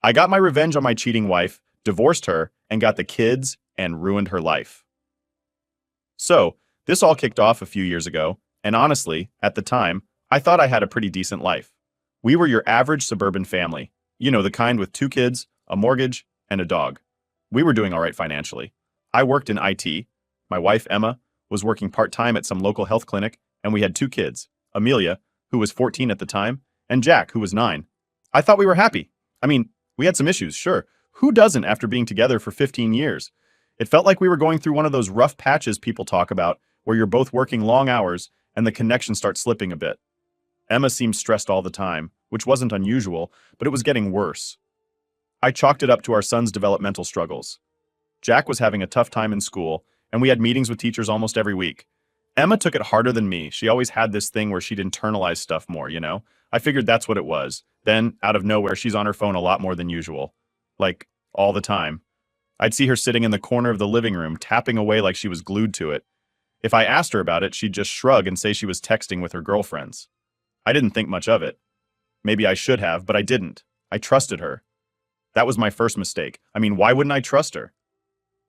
I got my revenge on my cheating wife, divorced her, and got the kids and ruined her life. So, this all kicked off a few years ago, and honestly, at the time, I thought I had a pretty decent life. We were your average suburban family, you know, the kind with two kids, a mortgage, and a dog. We were doing all right financially. I worked in IT. My wife, Emma, was working part-time at some local health clinic, and we had two kids, Amelia, who was 14 at the time, and Jack, who was 9. I thought we were happy. I mean, we had some issues, sure. Who doesn't after being together for 15 years? It felt like we were going through one of those rough patches people talk about, where you're both working long hours and the connection starts slipping a bit. Emma seemed stressed all the time, which wasn't unusual, but it was getting worse. I chalked it up to our son's developmental struggles. Jack was having a tough time in school, and we had meetings with teachers almost every week. Emma took it harder than me. She always had this thing where she'd internalize stuff more, you know? I figured that's what it was. Then, out of nowhere, she's on her phone a lot more than usual. Like, all the time. I'd see her sitting in the corner of the living room, tapping away like she was glued to it. If I asked her about it, she'd just shrug and say she was texting with her girlfriends. I didn't think much of it. Maybe I should have, but I didn't. I trusted her. That was my first mistake. I mean, why wouldn't I trust her?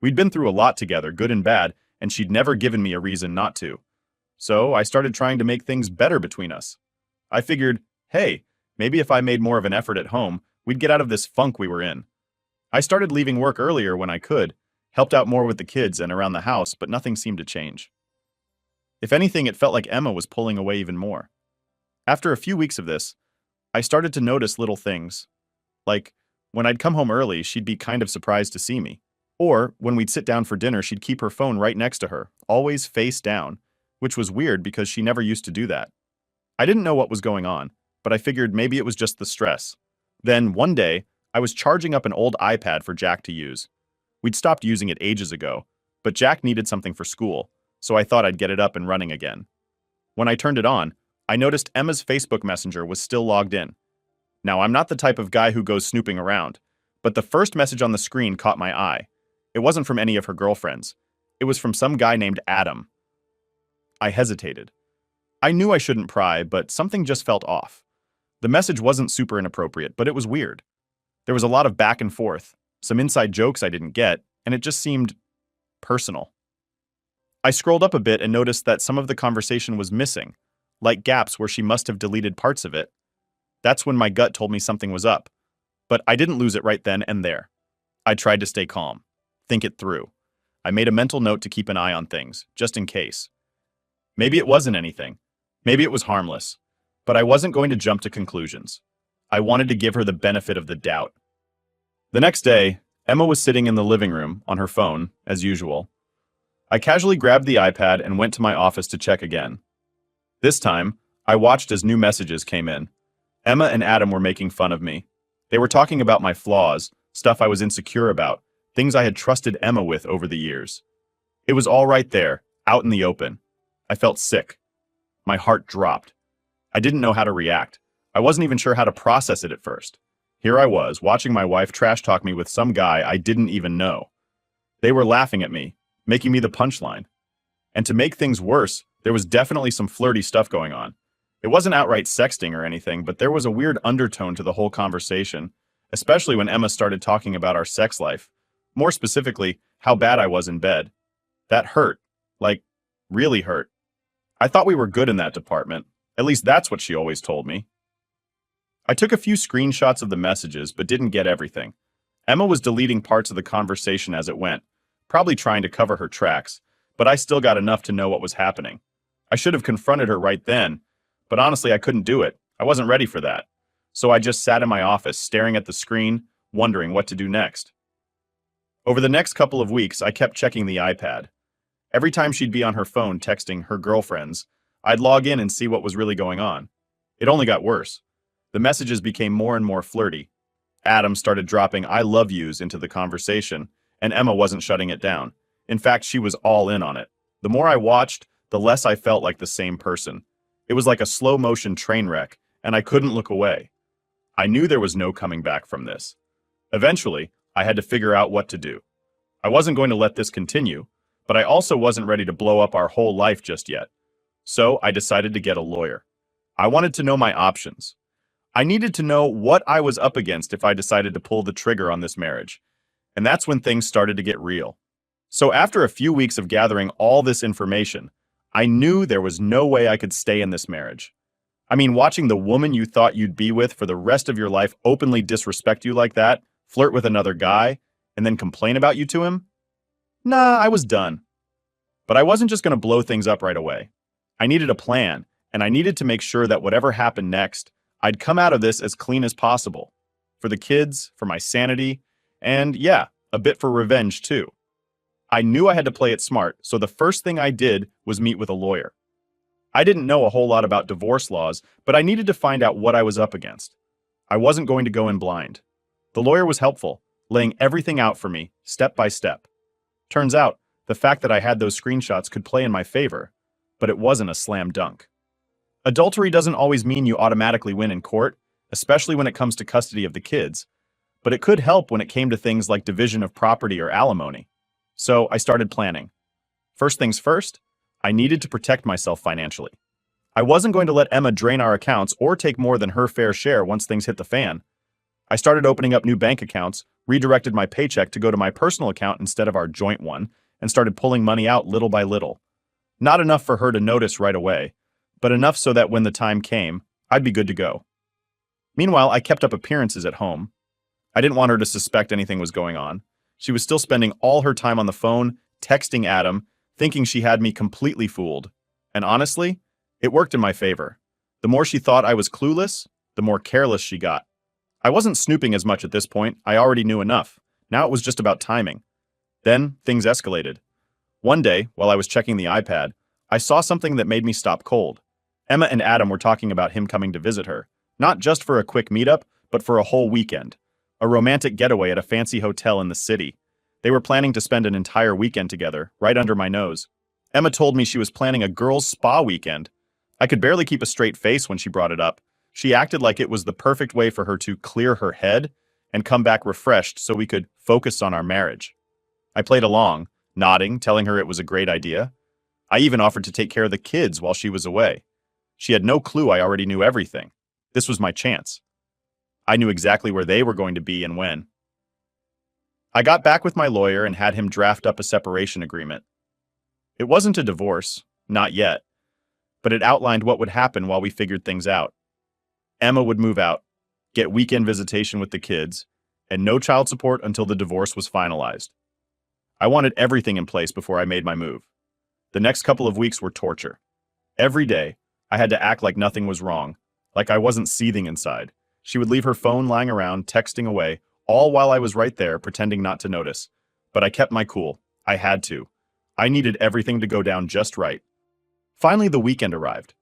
We'd been through a lot together, good and bad, and she'd never given me a reason not to. So I started trying to make things better between us. I figured, hey, maybe if I made more of an effort at home, we'd get out of this funk we were in. I started leaving work earlier when I could, helped out more with the kids and around the house, but nothing seemed to change. If anything, it felt like Emma was pulling away even more. After a few weeks of this, I started to notice little things. Like, when I'd come home early, she'd be kind of surprised to see me. Or, when we'd sit down for dinner, she'd keep her phone right next to her, always face down, which was weird because she never used to do that. I didn't know what was going on, but I figured maybe it was just the stress. Then, one day, I was charging up an old iPad for Jack to use. We'd stopped using it ages ago, but Jack needed something for school, so I thought I'd get it up and running again. When I turned it on, I noticed Emma's Facebook Messenger was still logged in. Now, I'm not the type of guy who goes snooping around, but the first message on the screen caught my eye. It wasn't from any of her girlfriends. It was from some guy named Adam. I hesitated. I knew I shouldn't pry, but something just felt off. The message wasn't super inappropriate, but it was weird. There was a lot of back and forth, some inside jokes I didn't get, and it just seemed personal. I scrolled up a bit and noticed that some of the conversation was missing, like gaps where she must have deleted parts of it. That's when my gut told me something was up, but I didn't lose it right then and there. I tried to stay calm, think it through. I made a mental note to keep an eye on things, just in case. Maybe it wasn't anything. Maybe it was harmless. But I wasn't going to jump to conclusions. I wanted to give her the benefit of the doubt. The next day, Emma was sitting in the living room on her phone, as usual. I casually grabbed the iPad and went to my office to check again. This time, I watched as new messages came in. Emma and Adam were making fun of me. They were talking about my flaws, stuff I was insecure about, things I had trusted Emma with over the years. It was all right there, out in the open. I felt sick. My heart dropped. I didn't know how to react. I wasn't even sure how to process it at first. Here I was, watching my wife trash talk me with some guy I didn't even know. They were laughing at me, making me the punchline. And to make things worse, there was definitely some flirty stuff going on. It wasn't outright sexting or anything, but there was a weird undertone to the whole conversation, especially when Emma started talking about our sex life. More specifically, how bad I was in bed. That hurt. Like, really hurt. I thought we were good in that department. At least that's what she always told me. I took a few screenshots of the messages, but didn't get everything. Emma was deleting parts of the conversation as it went, probably trying to cover her tracks, but I still got enough to know what was happening. I should have confronted her right then, but honestly, I couldn't do it. I wasn't ready for that. So I just sat in my office, staring at the screen, wondering what to do next. Over the next couple of weeks, I kept checking the iPad. Every time she'd be on her phone texting her girlfriends, I'd log in and see what was really going on. It only got worse. The messages became more and more flirty. Adam started dropping I love yous into the conversation, and Emma wasn't shutting it down. In fact, she was all in on it. The more I watched, the less I felt like the same person. It was like a slow-motion train wreck, and I couldn't look away. I knew there was no coming back from this. Eventually, I had to figure out what to do. I wasn't going to let this continue, but I also wasn't ready to blow up our whole life just yet. So I decided to get a lawyer. I wanted to know my options. I needed to know what I was up against if I decided to pull the trigger on this marriage. And that's when things started to get real. So after a few weeks of gathering all this information, I knew there was no way I could stay in this marriage. I mean, watching the woman you thought you'd be with for the rest of your life openly disrespect you like that, flirt with another guy, and then complain about you to him? Nah, I was done. But I wasn't just going to blow things up right away. I needed a plan, and I needed to make sure that whatever happened next, I'd come out of this as clean as possible. For the kids, for my sanity, and yeah, a bit for revenge too. I knew I had to play it smart, so the first thing I did was meet with a lawyer. I didn't know a whole lot about divorce laws, but I needed to find out what I was up against. I wasn't going to go in blind. The lawyer was helpful, laying everything out for me, step by step. Turns out, the fact that I had those screenshots could play in my favor, but it wasn't a slam dunk. Adultery doesn't always mean you automatically win in court, especially when it comes to custody of the kids, but it could help when it came to things like division of property or alimony. So I started planning. First things first, I needed to protect myself financially. I wasn't going to let Emma drain our accounts or take more than her fair share once things hit the fan. I started opening up new bank accounts, redirected my paycheck to go to my personal account instead of our joint one, and started pulling money out little by little. Not enough for her to notice right away, but enough so that when the time came, I'd be good to go. Meanwhile, I kept up appearances at home. I didn't want her to suspect anything was going on. She was still spending all her time on the phone, texting Adam, thinking she had me completely fooled. And honestly, it worked in my favor. The more she thought I was clueless, the more careless she got. I wasn't snooping as much at this point. I already knew enough. Now it was just about timing. Then things escalated. One day, while I was checking the iPad, I saw something that made me stop cold. Emma and Adam were talking about him coming to visit her, not just for a quick meetup, but for a whole weekend. A romantic getaway at a fancy hotel in the city. They were planning to spend an entire weekend together, right under my nose. Emma told me she was planning a girls' spa weekend. I could barely keep a straight face when she brought it up. She acted like it was the perfect way for her to clear her head and come back refreshed so we could focus on our marriage. I played along, nodding, telling her it was a great idea. I even offered to take care of the kids while she was away. She had no clue I already knew everything. This was my chance. I knew exactly where they were going to be and when. I got back with my lawyer and had him draft up a separation agreement. It wasn't a divorce, not yet, but it outlined what would happen while we figured things out. Emma would move out, get weekend visitation with the kids, and no child support until the divorce was finalized. I wanted everything in place before I made my move. The next couple of weeks were torture. Every day, I had to act like nothing was wrong, like I wasn't seething inside. She would leave her phone lying around, texting away, all while I was right there, pretending not to notice. But I kept my cool. I had to. I needed everything to go down just right. Finally, the weekend arrived.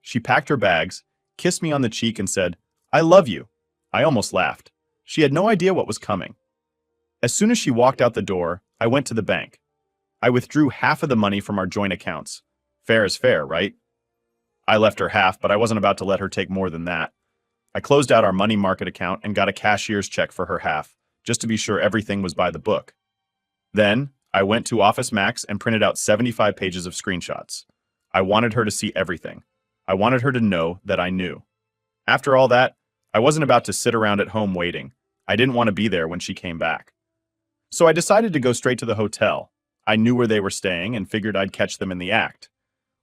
She packed her bags, kissed me on the cheek, and said, "I love you." I almost laughed. She had no idea what was coming. As soon as she walked out the door, I went to the bank. I withdrew half of the money from our joint accounts. Fair is fair, right? I left her half, but I wasn't about to let her take more than that. I closed out our money market account and got a cashier's check for her half, just to be sure everything was by the book. Then, I went to Office Max and printed out 75 pages of screenshots. I wanted her to see everything. I wanted her to know that I knew. After all that, I wasn't about to sit around at home waiting. I didn't want to be there when she came back. So I decided to go straight to the hotel. I knew where they were staying and figured I'd catch them in the act.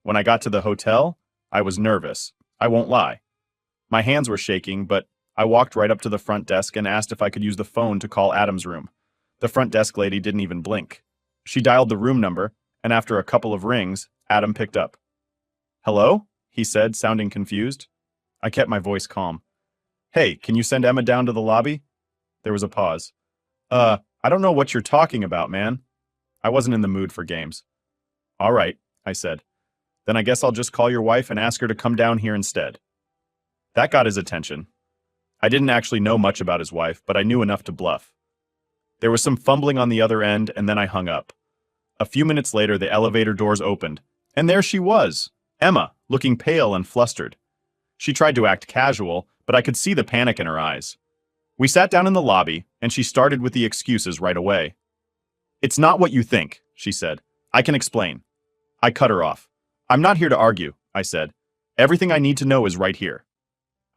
When I got to the hotel, I was nervous. I won't lie. My hands were shaking, but I walked right up to the front desk and asked if I could use the phone to call Adam's room. The front desk lady didn't even blink. She dialed the room number, and after a couple of rings, Adam picked up. "Hello?" he said, sounding confused. I kept my voice calm. "Hey, can you send Emma down to the lobby?" There was a pause. I don't know what you're talking about, man." I wasn't in the mood for games. "All right," I said. "Then I guess I'll just call your wife and ask her to come down here instead." That got his attention. I didn't actually know much about his wife, but I knew enough to bluff. There was some fumbling on the other end, and then I hung up. A few minutes later, the elevator doors opened, and there she was, Emma, looking pale and flustered. She tried to act casual, but I could see the panic in her eyes. We sat down in the lobby, and she started with the excuses right away. "It's not what you think," she said. "I can explain." I cut her off. "I'm not here to argue," I said. "Everything I need to know is right here."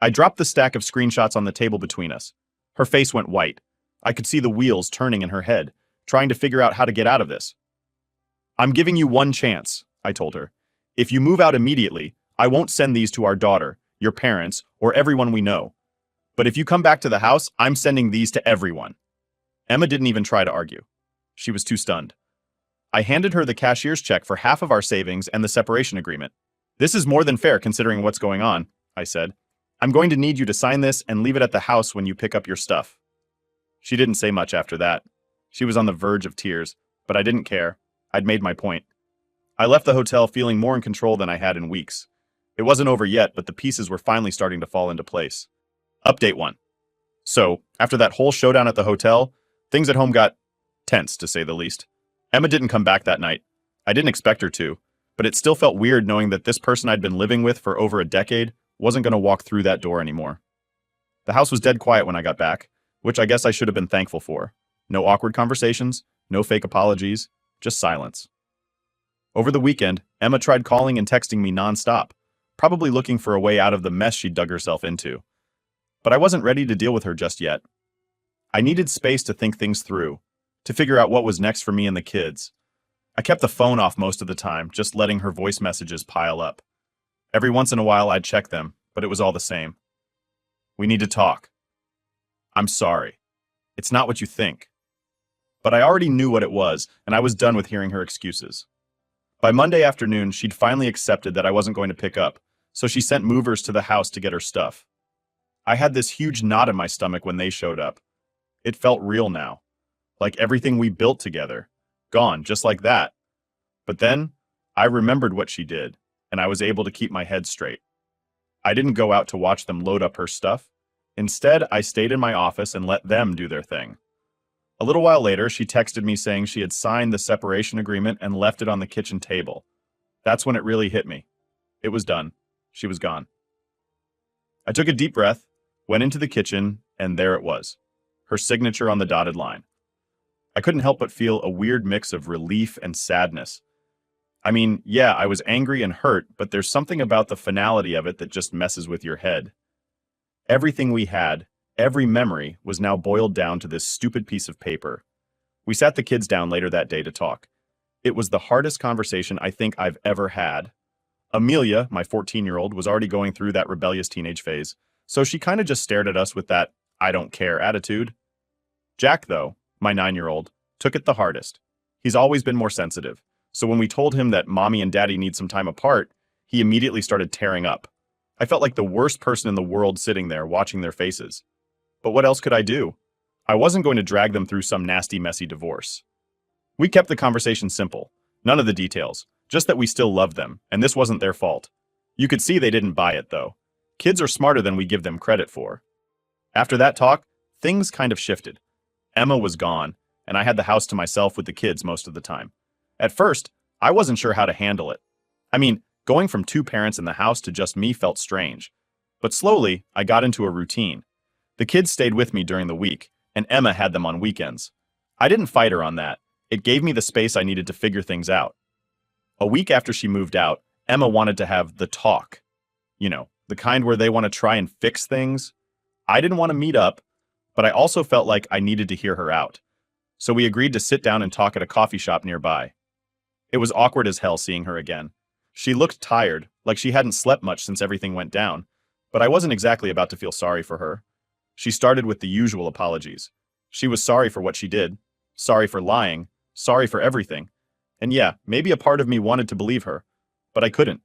I dropped the stack of screenshots on the table between us. Her face went white. I could see the wheels turning in her head, trying to figure out how to get out of this. I'm giving you one chance, I told her. If you move out immediately, I won't send these to our daughter, your parents, or everyone we know. But if you come back to the house, I'm sending these to everyone. Emma didn't even try to argue. She was too stunned. I handed her the cashier's check for half of our savings and the separation agreement. This is more than fair considering what's going on, I said. I'm going to need you to sign this and leave it at the house when you pick up your stuff. She didn't say much after that. She was on the verge of tears, but I didn't care. I'd made my point. I left the hotel feeling more in control than I had in weeks. It wasn't over yet, but the pieces were finally starting to fall into place. Update 1. So, after that whole showdown at the hotel, things at home got tense, to say the least. Emma didn't come back that night. I didn't expect her to, but it still felt weird knowing that this person I'd been living with for over a decade wasn't going to walk through that door anymore. The house was dead quiet when I got back, which I guess I should have been thankful for. No awkward conversations, no fake apologies, just silence. Over the weekend, Emma tried calling and texting me nonstop, probably looking for a way out of the mess she'd dug herself into. But I wasn't ready to deal with her just yet. I needed space to think things through, to figure out what was next for me and the kids. I kept the phone off most of the time, just letting her voice messages pile up. Every once in a while I'd check them, but it was all the same. We need to talk. I'm sorry. It's not what you think. But I already knew what it was, and I was done with hearing her excuses. By Monday afternoon, she'd finally accepted that I wasn't going to pick up, so she sent movers to the house to get her stuff. I had this huge knot in my stomach when they showed up. It felt real now, like everything we built together, gone just like that. But then, I remembered what she did, and I was able to keep my head straight. I didn't go out to watch them load up her stuff. Instead, I stayed in my office and let them do their thing. A little while later, she texted me saying she had signed the separation agreement and left it on the kitchen table. That's when it really hit me. It was done. She was gone. I took a deep breath, went into the kitchen, and there it was, her signature on the dotted line. I couldn't help but feel a weird mix of relief and sadness. I mean, yeah, I was angry and hurt, but there's something about the finality of it that just messes with your head. Everything we had, every memory, was now boiled down to this stupid piece of paper. We sat the kids down later that day to talk. It was the hardest conversation I think I've ever had. Amelia, my 14-year-old, was already going through that rebellious teenage phase, so she kind of just stared at us with that I don't care attitude. Jack, though, my 9-year-old, took it the hardest. He's always been more sensitive, so when we told him that mommy and daddy need some time apart, he immediately started tearing up. I felt like the worst person in the world sitting there watching their faces. But what else could I do? I wasn't going to drag them through some nasty, messy divorce. We kept the conversation simple. None of the details. Just that we still loved them, and this wasn't their fault. You could see they didn't buy it, though. Kids are smarter than we give them credit for. After that talk, things kind of shifted. Emma was gone, and I had the house to myself with the kids most of the time. At first, I wasn't sure how to handle it. I mean, going from 2 parents in the house to just me felt strange. But slowly, I got into a routine. The kids stayed with me during the week, and Emma had them on weekends. I didn't fight her on that. It gave me the space I needed to figure things out. A week after she moved out, Emma wanted to have the talk. You know, the kind where they want to try and fix things. I didn't want to meet up, but I also felt like I needed to hear her out. So we agreed to sit down and talk at a coffee shop nearby. It was awkward as hell seeing her again. She looked tired, like she hadn't slept much since everything went down, but I wasn't exactly about to feel sorry for her. She started with the usual apologies. She was sorry for what she did, sorry for lying, sorry for everything. And yeah, maybe a part of me wanted to believe her, but I couldn't.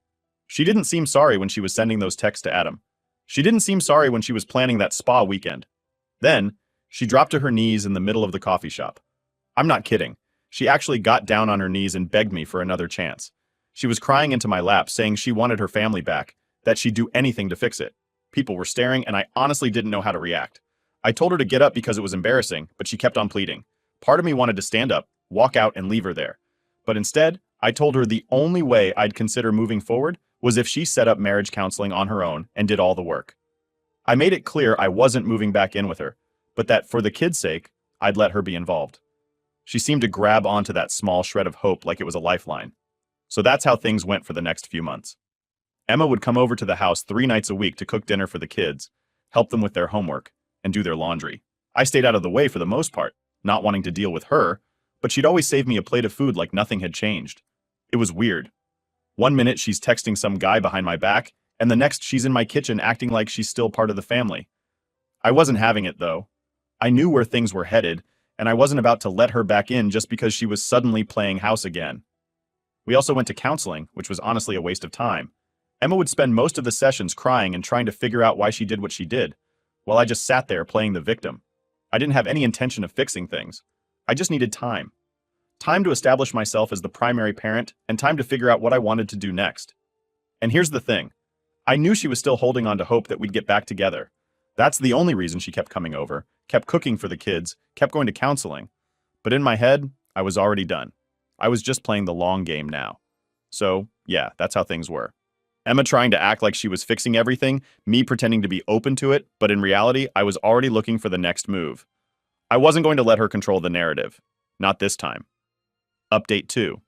She didn't seem sorry when she was sending those texts to Adam. She didn't seem sorry when she was planning that spa weekend. Then, she dropped to her knees in the middle of the coffee shop. I'm not kidding. She actually got down on her knees and begged me for another chance. She was crying into my lap, saying she wanted her family back, that she'd do anything to fix it. People were staring, and I honestly didn't know how to react. I told her to get up because it was embarrassing, but she kept on pleading. Part of me wanted to stand up, walk out, and leave her there. But instead, I told her the only way I'd consider moving forward was if she set up marriage counseling on her own and did all the work. I made it clear I wasn't moving back in with her, but that for the kids' sake, I'd let her be involved. She seemed to grab onto that small shred of hope like it was a lifeline. So that's how things went for the next few months. Emma would come over to the house 3 nights a week to cook dinner for the kids, help them with their homework, and do their laundry. I stayed out of the way for the most part, not wanting to deal with her, but she'd always save me a plate of food like nothing had changed. It was weird. One minute she's texting some guy behind my back, and the next she's in my kitchen acting like she's still part of the family. I wasn't having it, though. I knew where things were headed, and I wasn't about to let her back in just because she was suddenly playing house again. We also went to counseling, which was honestly a waste of time. Emma would spend most of the sessions crying and trying to figure out why she did what she did, while I just sat there playing the victim. I didn't have any intention of fixing things. I just needed time. Time to establish myself as the primary parent, and time to figure out what I wanted to do next. And here's the thing. I knew she was still holding on to hope that we'd get back together. That's the only reason she kept coming over, kept cooking for the kids, kept going to counseling. But in my head, I was already done. I was just playing the long game now. So, yeah, that's how things were. Emma trying to act like she was fixing everything, me pretending to be open to it, but in reality, I was already looking for the next move. I wasn't going to let her control the narrative. Not this time. Update 2.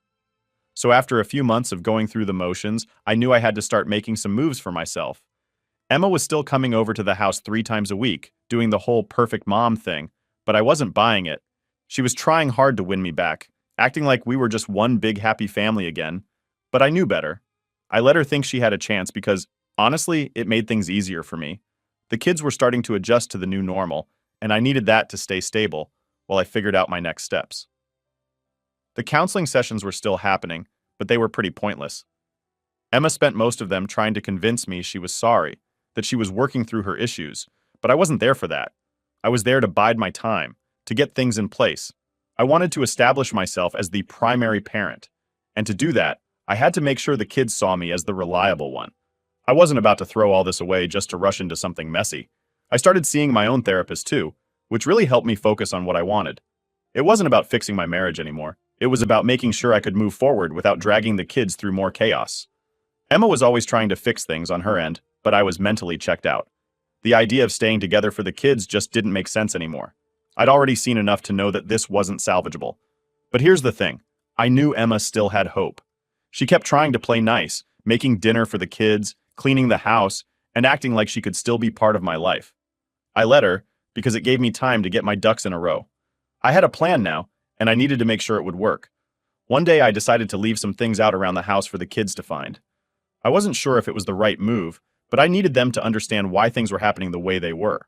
So after a few months of going through the motions, I knew I had to start making some moves for myself. Emma was still coming over to the house 3 times a week, doing the whole perfect mom thing, but I wasn't buying it. She was trying hard to win me back, acting like we were just one big happy family again. But I knew better. I let her think she had a chance because, honestly, it made things easier for me. The kids were starting to adjust to the new normal, and I needed that to stay stable while I figured out my next steps. The counseling sessions were still happening, but they were pretty pointless. Emma spent most of them trying to convince me she was sorry, that she was working through her issues, but I wasn't there for that. I was there to bide my time, to get things in place. I wanted to establish myself as the primary parent, and to do that, I had to make sure the kids saw me as the reliable one. I wasn't about to throw all this away just to rush into something messy. I started seeing my own therapist too, which really helped me focus on what I wanted. It wasn't about fixing my marriage anymore. It was about making sure I could move forward without dragging the kids through more chaos. Emma was always trying to fix things on her end, but I was mentally checked out. The idea of staying together for the kids just didn't make sense anymore. I'd already seen enough to know that this wasn't salvageable. But here's the thing. I knew Emma still had hope. She kept trying to play nice, making dinner for the kids, cleaning the house, and acting like she could still be part of my life. I let her because it gave me time to get my ducks in a row. I had a plan now, and I needed to make sure it would work. One day I decided to leave some things out around the house for the kids to find. I wasn't sure if it was the right move, but I needed them to understand why things were happening the way they were.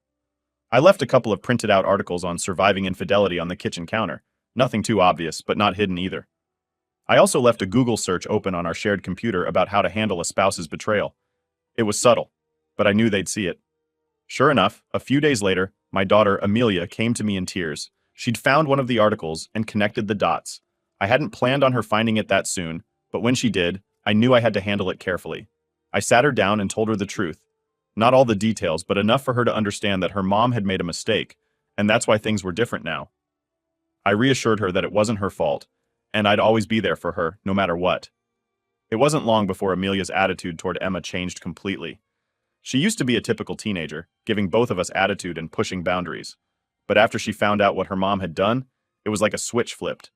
I left a couple of printed out articles on surviving infidelity on the kitchen counter. Nothing too obvious, but not hidden either. I also left a Google search open on our shared computer about how to handle a spouse's betrayal. It was subtle, but I knew they'd see it. Sure enough, a few days later, my daughter Amelia came to me in tears. She'd found one of the articles and connected the dots. I hadn't planned on her finding it that soon, but when she did, I knew I had to handle it carefully. I sat her down and told her the truth. Not all the details, but enough for her to understand that her mom had made a mistake, and that's why things were different now. I reassured her that it wasn't her fault, and I'd always be there for her, no matter what. It wasn't long before Amelia's attitude toward Emma changed completely. She used to be a typical teenager, giving both of us attitude and pushing boundaries. But after she found out what her mom had done, it was like a switch flipped.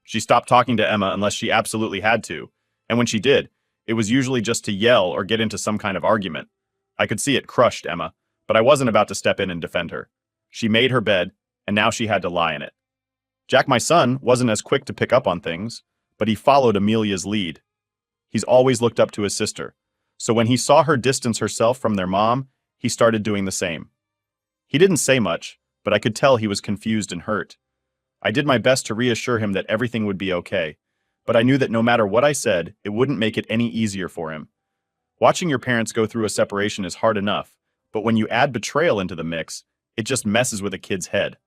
She stopped talking to Emma unless she absolutely had to, and when she did, it was usually just to yell or get into some kind of argument. I could see it crushed Emma, but I wasn't about to step in and defend her. She made her bed, and now she had to lie in it. Jack, my son, wasn't as quick to pick up on things, but he followed Amelia's lead. He's always looked up to his sister, so when he saw her distance herself from their mom, he started doing the same. He didn't say much, but I could tell he was confused and hurt. I did my best to reassure him that everything would be okay, but I knew that no matter what I said, it wouldn't make it any easier for him. Watching your parents go through a separation is hard enough, but when you add betrayal into the mix, it just messes with a kid's head.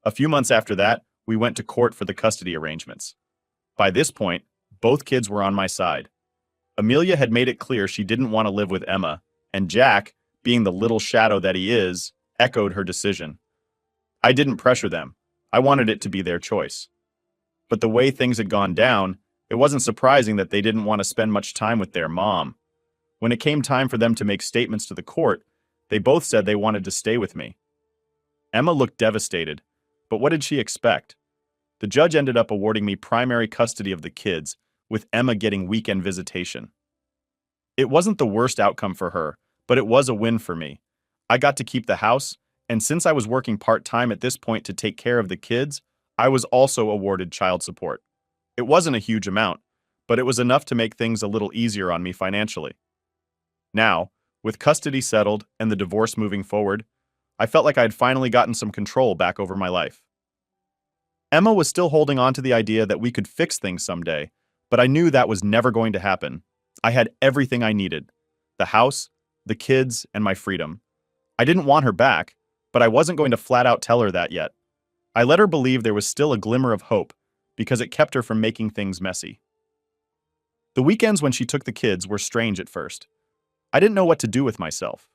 A few months after that, we went to court for the custody arrangements. By this point, both kids were on my side. Amelia had made it clear she didn't want to live with Emma, and Jack, being the little shadow that he is, echoed her decision. I didn't pressure them. I wanted it to be their choice. But the way things had gone down, it wasn't surprising that they didn't want to spend much time with their mom. When it came time for them to make statements to the court, they both said they wanted to stay with me. Emma looked devastated, but what did she expect? The judge ended up awarding me primary custody of the kids, with Emma getting weekend visitation. It wasn't the worst outcome for her, but it was a win for me. I got to keep the house, and since I was working part-time at this point to take care of the kids, I was also awarded child support. It wasn't a huge amount, but it was enough to make things a little easier on me financially. Now, with custody settled and the divorce moving forward, I felt like I had finally gotten some control back over my life. Emma was still holding on to the idea that we could fix things someday, but I knew that was never going to happen. I had everything I needed: the house, the kids, and my freedom. I didn't want her back, but I wasn't going to flat out tell her that yet. I let her believe there was still a glimmer of hope, because it kept her from making things messy. The weekends when she took the kids were strange at first. I didn't know what to do with myself.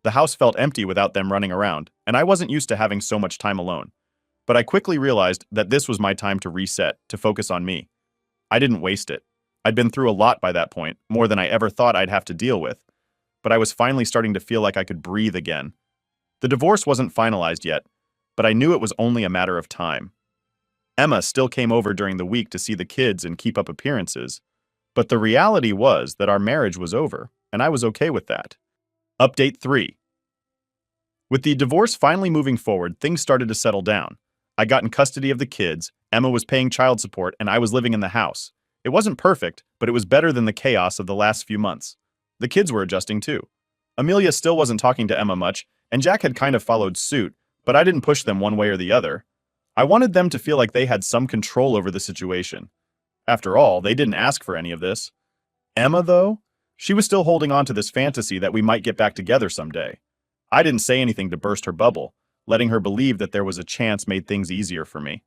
The house felt empty without them running around, and I wasn't used to having so much time alone. But I quickly realized that this was my time to reset, to focus on me. I didn't waste it. I'd been through a lot by that point, more than I ever thought I'd have to deal with. But I was finally starting to feel like I could breathe again. The divorce wasn't finalized yet, but I knew it was only a matter of time. Emma still came over during the week to see the kids and keep up appearances. But the reality was that our marriage was over, and I was okay with that. Update 3. With the divorce finally moving forward, things started to settle down. I got in custody of the kids, Emma was paying child support, and I was living in the house. It wasn't perfect, but it was better than the chaos of the last few months. The kids were adjusting too. Amelia still wasn't talking to Emma much, and Jack had kind of followed suit, but I didn't push them one way or the other. I wanted them to feel like they had some control over the situation. After all, they didn't ask for any of this. Emma, though, she was still holding on to this fantasy that we might get back together someday. I didn't say anything to burst her bubble. Letting her believe that there was a chance made things easier for me.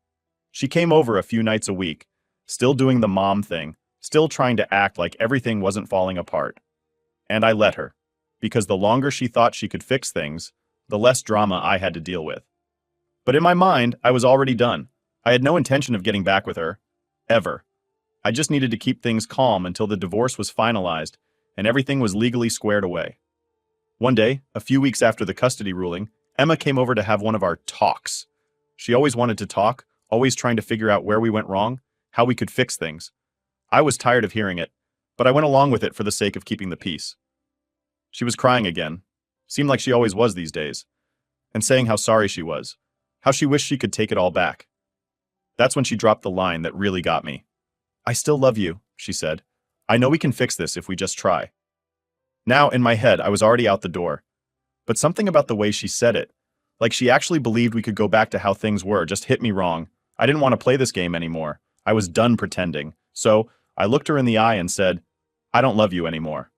She came over a few nights a week, still doing the mom thing, still trying to act like everything wasn't falling apart. And I let her, because the longer she thought she could fix things, the less drama I had to deal with. But in my mind, I was already done. I had no intention of getting back with her. Ever. I just needed to keep things calm until the divorce was finalized and everything was legally squared away. One day, a few weeks after the custody ruling, Emma came over to have one of our talks. She always wanted to talk, always trying to figure out where we went wrong, how we could fix things. I was tired of hearing it, but I went along with it for the sake of keeping the peace. She was crying again, seemed like she always was these days, and saying how sorry she was, how she wished she could take it all back. That's when she dropped the line that really got me. "I still love you," she said. "I know we can fix this if we just try." Now, in my head, I was already out the door. But something about the way she said it, like she actually believed we could go back to how things were, just hit me wrong. I didn't want to play this game anymore. I was done pretending. So, I looked her in the eye and said, "I don't love you anymore."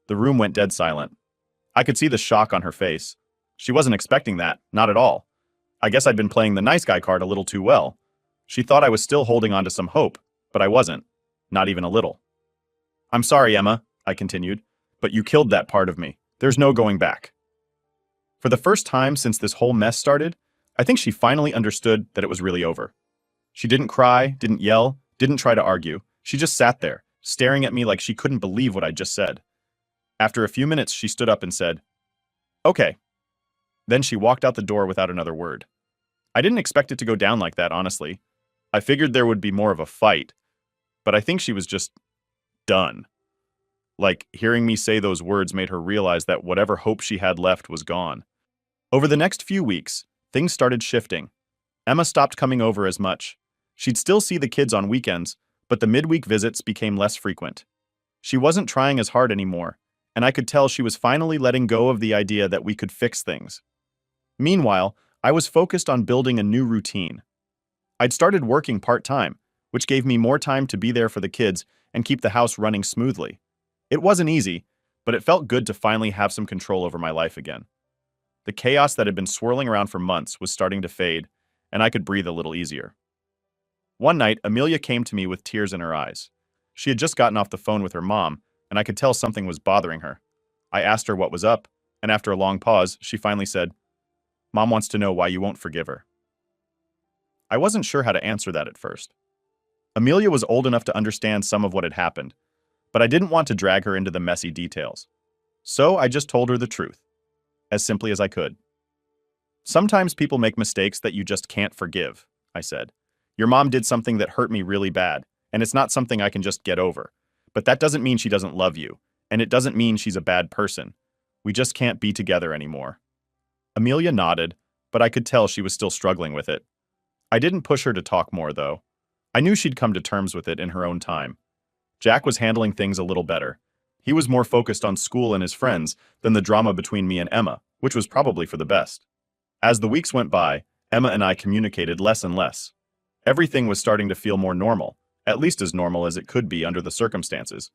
The room went dead silent. I could see the shock on her face. She wasn't expecting that, not at all. I guess I'd been playing the nice guy card a little too well. She thought I was still holding on to some hope, but I wasn't. Not even a little. "I'm sorry, Emma," I continued, "but you killed that part of me. There's no going back." For the first time since this whole mess started, I think she finally understood that it was really over. She didn't cry, didn't yell, didn't try to argue. She just sat there, staring at me like she couldn't believe what I'd just said. After a few minutes, she stood up and said, "Okay." Then she walked out the door without another word. I didn't expect it to go down like that, honestly. I figured there would be more of a fight, but I think she was just done. Like, hearing me say those words made her realize that whatever hope she had left was gone. Over the next few weeks, things started shifting. Emma stopped coming over as much. She'd still see the kids on weekends, but the midweek visits became less frequent. She wasn't trying as hard anymore, and I could tell she was finally letting go of the idea that we could fix things. Meanwhile, I was focused on building a new routine. I'd started working part-time, which gave me more time to be there for the kids and keep the house running smoothly. It wasn't easy, but it felt good to finally have some control over my life again. The chaos that had been swirling around for months was starting to fade, and I could breathe a little easier. One night, Amelia came to me with tears in her eyes. She had just gotten off the phone with her mom, and I could tell something was bothering her. I asked her what was up, and after a long pause, she finally said, "Mom wants to know why you won't forgive her." I wasn't sure how to answer that at first. Amelia was old enough to understand some of what had happened, but I didn't want to drag her into the messy details. So I just told her the truth, as simply as I could. "Sometimes people make mistakes that you just can't forgive," I said. "Your mom did something that hurt me really bad, and it's not something I can just get over. But that doesn't mean she doesn't love you, and it doesn't mean she's a bad person. We just can't be together anymore." Amelia nodded, but I could tell she was still struggling with it. I didn't push her to talk more, though. I knew she'd come to terms with it in her own time. Jack was handling things a little better. He was more focused on school and his friends than the drama between me and Emma, which was probably for the best. As the weeks went by, Emma and I communicated less and less. Everything was starting to feel more normal, at least as normal as it could be under the circumstances.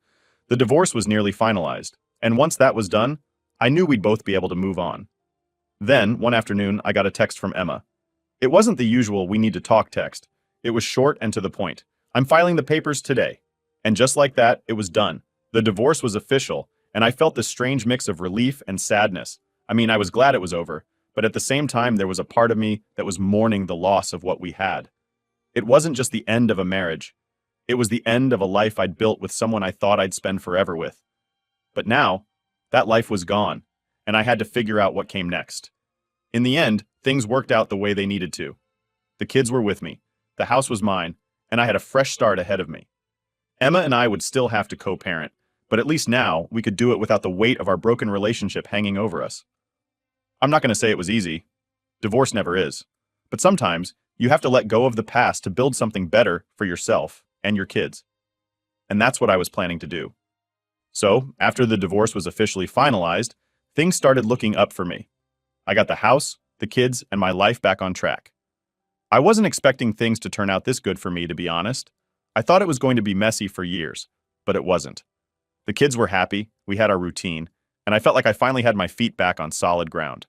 The divorce was nearly finalized, and once that was done, I knew we'd both be able to move on. Then, one afternoon, I got a text from Emma. It wasn't the usual "we need to talk" text. It was short and to the point. "I'm filing the papers today." And just like that, it was done. The divorce was official, and I felt this strange mix of relief and sadness. I mean, I was glad it was over, but at the same time, there was a part of me that was mourning the loss of what we had. It wasn't just the end of a marriage. It was the end of a life I'd built with someone I thought I'd spend forever with. But now, that life was gone, and I had to figure out what came next. In the end, things worked out the way they needed to. The kids were with me, the house was mine, and I had a fresh start ahead of me. Emma and I would still have to co-parent, but at least now we could do it without the weight of our broken relationship hanging over us. I'm not going to say it was easy. Divorce never is. But sometimes, you have to let go of the past to build something better for yourself and your kids. And that's what I was planning to do. So, after the divorce was officially finalized, things started looking up for me. I got the house, the kids, and my life back on track. I wasn't expecting things to turn out this good for me, to be honest. I thought it was going to be messy for years, but it wasn't. The kids were happy, we had our routine, and I felt like I finally had my feet back on solid ground.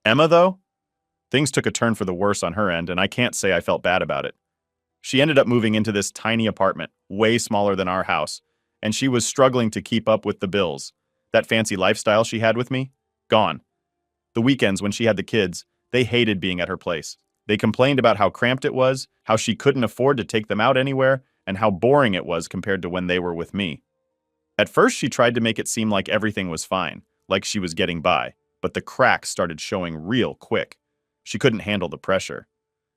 Emma, though? Things took a turn for the worse on her end, and I can't say I felt bad about it. She ended up moving into this tiny apartment, way smaller than our house, and she was struggling to keep up with the bills. That fancy lifestyle she had with me? Gone. The weekends when she had the kids, they hated being at her place. They complained about how cramped it was, how she couldn't afford to take them out anywhere, and how boring it was compared to when they were with me. At first, she tried to make it seem like everything was fine, like she was getting by, but the cracks started showing real quick. She couldn't handle the pressure.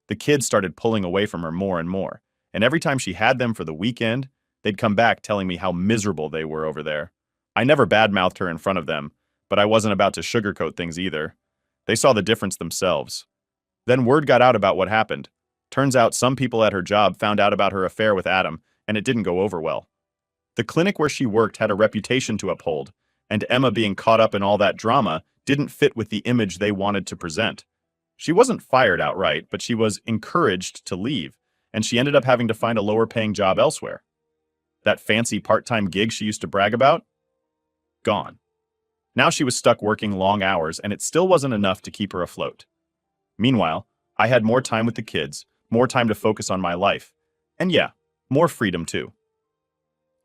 The kids started pulling away from her more and more, and every time she had them for the weekend, they'd come back telling me how miserable they were over there. I never badmouthed her in front of them, but I wasn't about to sugarcoat things either. They saw the difference themselves. Then word got out about what happened. Turns out some people at her job found out about her affair with Adam, and it didn't go over well. The clinic where she worked had a reputation to uphold, and Emma being caught up in all that drama didn't fit with the image they wanted to present. She wasn't fired outright, but she was encouraged to leave, and she ended up having to find a lower-paying job elsewhere. That fancy part-time gig she used to brag about? Gone. Now she was stuck working long hours, and it still wasn't enough to keep her afloat. Meanwhile, I had more time with the kids, more time to focus on my life, and yeah, more freedom too.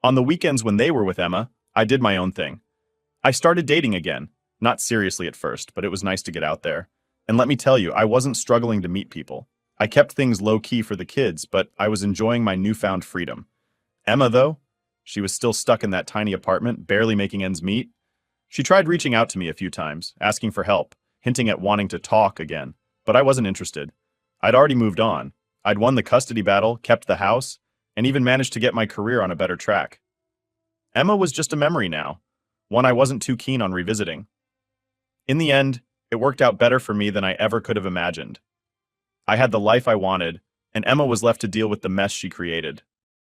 On the weekends when they were with Emma, I did my own thing. I started dating again, not seriously at first, but it was nice to get out there. And let me tell you, I wasn't struggling to meet people. I kept things low-key for the kids, but I was enjoying my newfound freedom. Emma, though, she was still stuck in that tiny apartment, barely making ends meet. She tried reaching out to me a few times, asking for help, hinting at wanting to talk again, but I wasn't interested. I'd already moved on. I'd won the custody battle, kept the house, and even managed to get my career on a better track. Emma was just a memory now, one I wasn't too keen on revisiting. In the end, it worked out better for me than I ever could have imagined. I had the life I wanted, and Emma was left to deal with the mess she created.